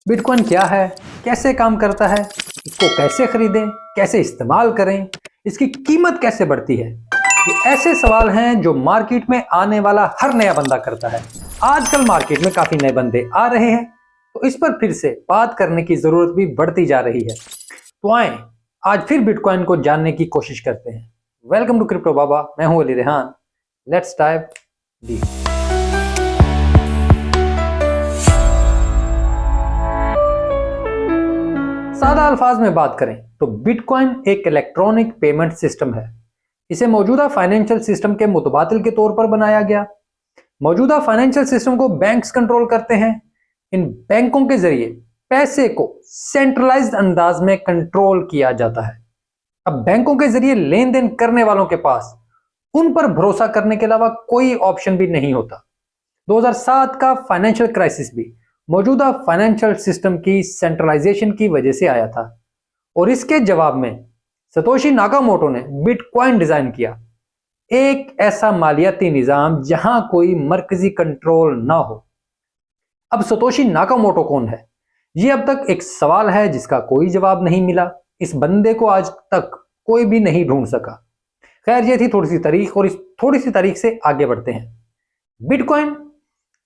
Bitcoin क्या है, कैसे काम करता है, इसको कैसे खरीदें, कैसे इस्तेमाल करें, इसकी कीमत कैसे बढ़ती है। ये ऐसे सवाल हैं जो मार्केट में आने वाला हर नया बंदा करता है। आजकल मार्केट में काफी नए बंदे आ रहे हैं, तो इस पर फिर से बात करने की जरूरत भी बढ़ती जा रही है। तो आए आज फिर बिटकॉइन को जानने की कोशिश करते हैं। वेलकम टू क्रिप्टो बाबा, मैं हूं Ali Rehan. Let's dive deep. सादा अल्फाज में बात करें तो बिटकॉइन एक इलेक्ट्रॉनिक पेमेंट सिस्टम है। इसे मौजूदा फाइनेंशियल सिस्टम के मुतबादिल के तौर पर बनाया गया। मौजूदा फाइनेंशियल सिस्टम को बैंक्स कंट्रोल करते हैं। इन बैंकों के जरिए पैसे को सेंट्रलाइज्ड अंदाज में कंट्रोल किया जाता है। अब बैंकों के जरिए लेन देन करने वालों के पास उन पर भरोसा करने के अलावा कोई ऑप्शन भी नहीं होता। 2007 का फाइनेंशियल क्राइसिस भी मौजूदा फाइनेंशियल सिस्टम की सेंट्रलाइजेशन की वजह से आया था, और इसके जवाब में सतोशी नाकामोटो ने बिटकॉइन डिजाइन किया, एक ऐसा मालियाती निजाम जहां कोई मरकजी कंट्रोल ना हो। अब सतोशी नाकामोटो कौन है, यह अब तक एक सवाल है जिसका कोई जवाब नहीं मिला। इस बंदे को आज तक कोई भी नहीं ढूंढ सका। खैर, यह थी थोड़ी सी तारीख, और इस थोड़ी सी तारीख से आगे बढ़ते हैं। बिटकॉइन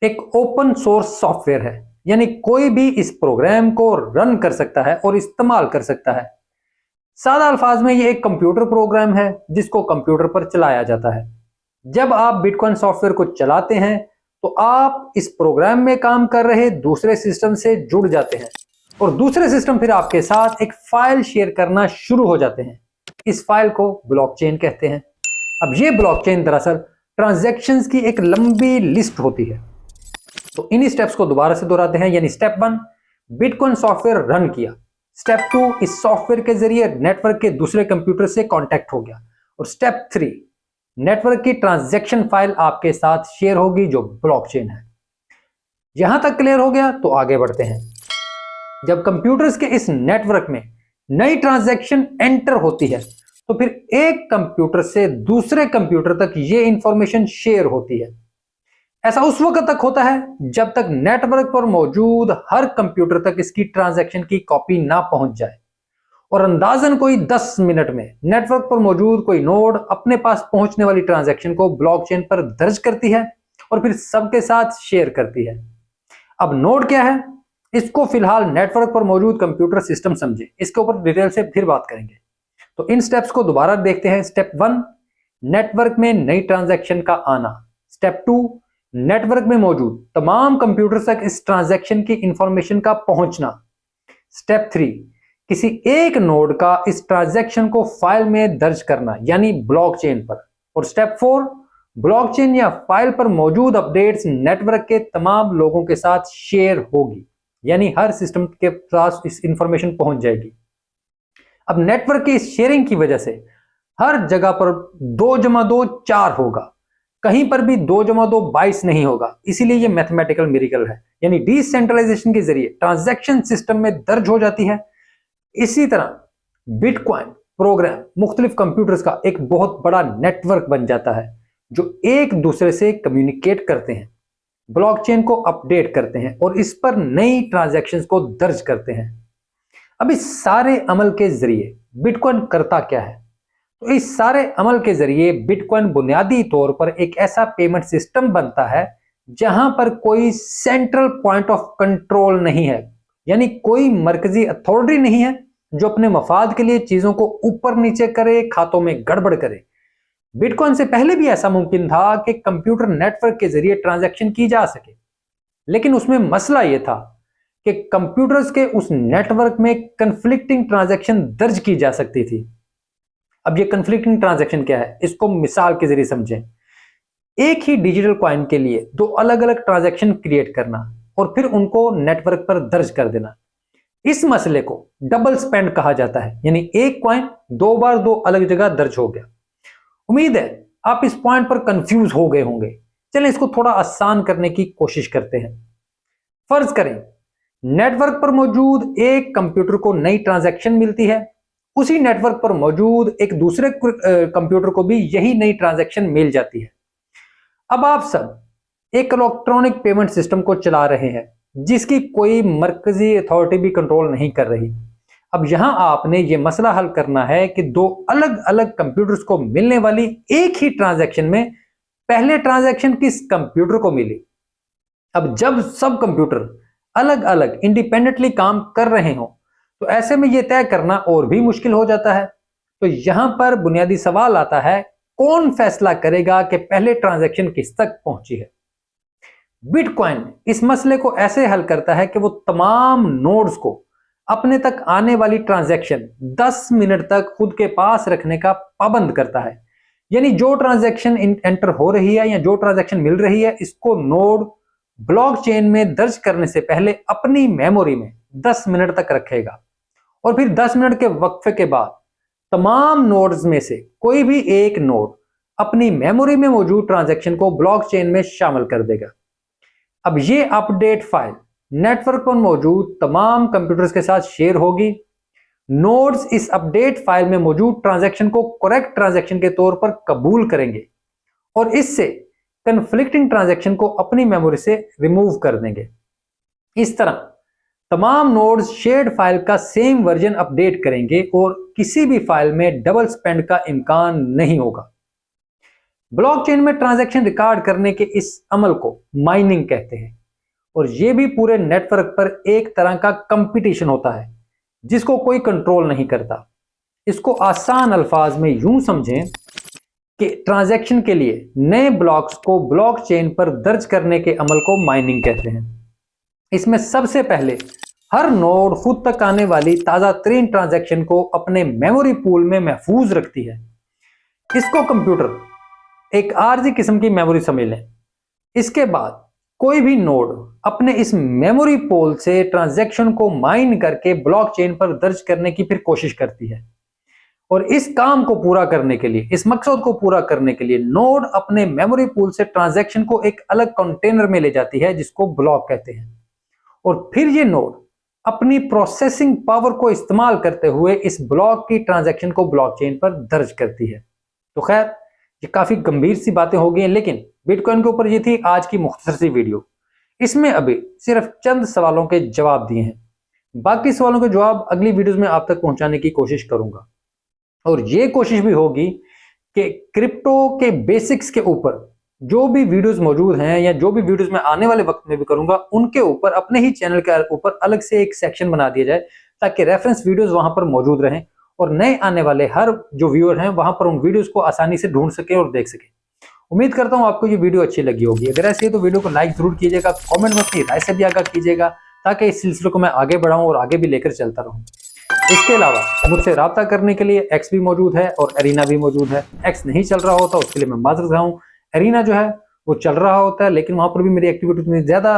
एक ओपन सोर्स सॉफ्टवेयर है, यानी कोई भी इस प्रोग्राम को रन कर सकता है और इस्तेमाल कर सकता है। सादा अल्फाज में यह एक कंप्यूटर प्रोग्राम है जिसको कंप्यूटर पर चलाया जाता है। जब आप बिटकॉइन सॉफ्टवेयर को चलाते हैं तो आप इस प्रोग्राम में काम कर रहे दूसरे सिस्टम से जुड़ जाते हैं, और दूसरे सिस्टम फिर आपके साथ एक फाइल शेयर करना शुरू हो जाते हैं। इस फाइल को ब्लॉकचेन कहते हैं। अब यह ब्लॉकचेन दरअसल ट्रांजैक्शंस की एक लंबी लिस्ट होती है। तो इन्हीं स्टेप्स को दोबारा से दोहराते हैं, यानी स्टेप 1 बिटकॉइन सॉफ्टवेयर रन किया। स्टेप 2 इस सॉफ्टवेयर के जरिए नेटवर्क के दूसरे कंप्यूटर से कांटेक्ट हो गया। और स्टेप 3 नेटवर्क की ट्रांजैक्शन फाइल आपके साथ शेयर होगी जो ब्लॉकचेन है। यहां तक क्लियर हो गया तो आगे बढ़ते हैं। जब कंप्यूटर्स के इस नेटवर्क में नई ट्रांजैक्शन एंटर होती है तो फिर एक कंप्यूटर से दूसरे कंप्यूटर तक यह इंफॉर्मेशन शेयर होती है। ऐसा उस वक्त तक होता है जब तक नेटवर्क पर मौजूद हर कंप्यूटर तक इसकी ट्रांजैक्शन की कॉपी ना पहुंच जाए, और अंदाजन कोई 10 मिनट में नेटवर्क पर मौजूद कोई नोड अपने पास पहुंचने वाली ट्रांजैक्शन को ब्लॉकचेन पर दर्ज करती है और फिर सबके साथ शेयर करती है। अब नोड क्या है, इसको फिलहाल नेटवर्क पर मौजूद कंप्यूटर सिस्टम समझे, इसके ऊपर डिटेल से फिर बात करेंगे। तो इन स्टेप्स को दोबारा देखते हैं। स्टेप 1 नेटवर्क में नई ट्रांजैक्शन का आना। स्टेप 2 नेटवर्क में मौजूद तमाम कंप्यूटर तक इस ट्रांजैक्शन की इंफॉर्मेशन का पहुंचना। स्टेप 3 किसी एक नोड का इस ट्रांजैक्शन को फाइल में दर्ज करना, यानी ब्लॉकचेन पर। और स्टेप 4 ब्लॉकचेन या फाइल पर मौजूद अपडेट्स नेटवर्क के तमाम लोगों के साथ शेयर होगी, यानी हर सिस्टम के पास इस इंफॉर्मेशन पहुंच जाएगी। अब नेटवर्क की इस शेयरिंग की वजह से हर जगह पर 2 जमा 2 4 होगा, कहीं पर भी 2 जमा 2 22 नहीं होगा। इसीलिए यह मैथमेटिकल मिरेकल है, यानी डिसेंट्रलाइजेशन के जरिए ट्रांजैक्शन सिस्टम में दर्ज हो जाती है। इसी तरह बिटकॉइन प्रोग्राम मुख्तलिफ कंप्यूटर्स का एक बहुत बड़ा नेटवर्क बन जाता है जो एक दूसरे से कम्युनिकेट करते हैं, ब्लॉकचेन को अपडेट करते हैं और इस पर नई ट्रांजैक्शंस को दर्ज करते हैं। अब इस सारे अमल के जरिए बिटकॉइन करता क्या है? तो इस सारे अमल के जरिए बिटकॉइन बुनियादी तौर पर एक ऐसा पेमेंट सिस्टम बनता है जहां पर कोई सेंट्रल पॉइंट ऑफ कंट्रोल नहीं है, यानी कोई मरकजी अथॉरिटी नहीं है जो अपने मफाद के लिए चीजों को ऊपर नीचे करे, खातों में गड़बड़ करे। बिटकॉइन से पहले भी ऐसा मुमकिन था कि कंप्यूटर नेटवर्क के जरिए ट्रांजैक्शन की जा सके, लेकिन उसमें मसला यह था कि कंप्यूटर्स के उस नेटवर्क में कंफ्लिक्टिंग ट्रांजैक्शन दर्ज की जा सकती थी। अब ये कंफ्लिक्टिंग ट्रांजैक्शन क्या है, इसको मिसाल के जरिए समझें। एक ही डिजिटल कॉइन के लिए 2 अलग अलग ट्रांजैक्शन क्रिएट करना और फिर उनको नेटवर्क पर दर्ज कर देना, इस मसले को डबल स्पेंड कहा जाता है, यानी एक कॉइन 2 बार 2 अलग जगह दर्ज हो गया। उम्मीद है आप इस पॉइंट पर कंफ्यूज हो गए होंगे। चलें इसको थोड़ा आसान करने की कोशिश करते हैं। फर्ज करें नेटवर्क पर मौजूद एक कंप्यूटर को नई ट्रांजैक्शन मिलती है, उसी नेटवर्क पर मौजूद एक दूसरे कंप्यूटर को भी यही नई ट्रांजैक्शन मिल जाती है। अब आप सब एक इलेक्ट्रॉनिक पेमेंट सिस्टम को चला रहे हैं जिसकी कोई मरकजी अथॉरिटी भी कंट्रोल नहीं कर रही। अब यहां आपने ये मसला हल करना है कि दो अलग अलग कंप्यूटर्स को मिलने वाली एक ही ट्रांजैक्शन में पहले ट्रांजैक्शन किस कंप्यूटर को मिली। अब जब सब कंप्यूटर अलग अलग इंडिपेंडेंटली काम कर रहे हो तो ऐसे में यह तय करना और भी मुश्किल हो जाता है। तो यहां पर बुनियादी सवाल आता है, कौन फैसला करेगा कि पहले ट्रांजैक्शन किस तक पहुंची है। बिटकॉइन इस मसले को ऐसे हल करता है कि वो तमाम नोड्स को अपने तक आने वाली ट्रांजैक्शन 10 मिनट तक खुद के पास रखने का पाबंद करता है। यानी जो ट्रांजैक्शन एंटर हो रही है या जो ट्रांजैक्शन मिल रही है, इसको नोड ब्लॉकचेन में दर्ज करने से पहले अपनी मेमोरी में 10 मिनट तक रखेगा और फिर 10 मिनट के वक्फे के बाद तमाम नोड्स में से कोई भी एक नोड अपनी मेमोरी में मौजूद ट्रांजैक्शन को ब्लॉकचेन में शामिल कर देगा। अब ये अपडेट फाइल नेटवर्क पर मौजूद तमाम कंप्यूटर्स के साथ शेयर होगी। नोड्स इस अपडेट फाइल में मौजूद ट्रांजैक्शन को करेक्ट ट्रांजैक्शन के तौर पर कबूल करेंगे और इससे कन्फ्लिक्टिंग ट्रांजैक्शन को अपनी मेमोरी से रिमूव कर देंगे। इस तरह तमाम नोड्स शेयर्ड फाइल का सेम वर्जन अपडेट करेंगे और किसी भी फाइल में डबल स्पेंड का इम्कान नहीं होगा। ब्लॉकचेन में ट्रांजैक्शन रिकॉर्ड करने के इस अमल को माइनिंग कहते हैं और यह भी पूरे नेटवर्क पर एक तरह का कंपटीशन होता है जिसको कोई कंट्रोल नहीं करता। इसको आसान अल्फाज में यूं समझें कि ट्रांजैक्शन के लिए नए ब्लॉक्स को ब्लॉकचेन पर दर्ज करने के अमल को माइनिंग कहते हैं। इसमें सबसे पहले हर नोड खुद तक आने वाली ताजा तरीन ट्रांजैक्शन को अपने मेमोरी पूल में महफूज रखती है। इसको कंप्यूटर एक आरजी किस्म की मेमोरी समझ लें। इसके बाद कोई भी नोड अपने इस मेमोरी पूल से ट्रांजैक्शन को माइन करके ब्लॉकचेन पर दर्ज करने की फिर कोशिश करती है और इस काम को पूरा करने के लिए, इस मकसद को पूरा करने के लिए नोड अपने मेमोरी पूल से ट्रांजैक्शन को एक अलग कंटेनर में ले जाती है जिसको ब्लॉक कहते हैं और फिर ये नोड अपनी प्रोसेसिंग पावर को इस्तेमाल करते हुए इस ब्लॉक की ट्रांजैक्शन को ब्लॉकचेन पर दर्ज करती है। तो खैर ये काफी गंभीर सी बातें हो गई हैं, लेकिन बिटकॉइन के ऊपर ये थी आज की मुख्तसर सी वीडियो। इसमें अभी सिर्फ चंद सवालों के जवाब दिए हैं, बाकी सवालों के जवाब अगली वीडियोस में आप तक पहुंचाने की कोशिश करूंगा और ये कोशिश भी होगी कि क्रिप्टो के बेसिक्स के ऊपर जो भी वीडियोस मौजूद हैं या जो भी वीडियोस मैं आने वाले वक्त में भी करूंगा उनके ऊपर अपने ही चैनल के ऊपर अलग से एक सेक्शन बना दिया जाए ताकि रेफरेंस वीडियोस वहां पर मौजूद रहें और नए आने वाले हर जो व्यूअर हैं वहां पर उन वीडियोस को आसानी से ढूंढ सके और देख सके। उम्मीद करता हूं आपको ये वीडियो अच्छी लगी होगी। अगर ऐसे है तो वीडियो को लाइक जरूर कीजिएगा, कमेंट में अपनी राय से भी आगाह कीजिएगा ताकि इस सिलसिले को मैं आगे बढ़ाऊं और आगे भी लेकर चलता रहूं। इसके अलावा मुझसे राब्ता करने के लिए एक्स भी मौजूद है और एरिना भी मौजूद है। एक्स नहीं चल रहा होता उसके लिए मैं माजरत रहा हूँ। एरिना जो है वो चल रहा होता है लेकिन वहां पर भी मेरी एक्टिविटी उतनी ज्यादा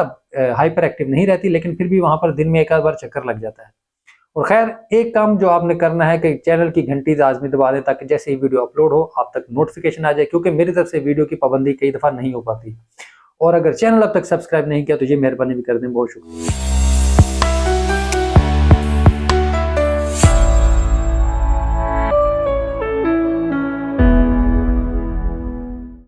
हाइपर एक्टिव नहीं रहती, लेकिन फिर भी वहां पर दिन में एक आध बार चक्कर लग जाता है। और खैर एक काम जो आपने करना है कि चैनल की घंटी लाजमी दबा दें ताकि जैसे ही वीडियो अपलोड हो आप तक नोटिफिकेशन आ जाए, क्योंकि मेरी तरफ से वीडियो की पाबंदी कई दफा नहीं हो पाती। और अगर चैनल अब तक सब्सक्राइब नहीं किया तो ये मेहरबानी भी कर दें। बहुत शुक्रिया।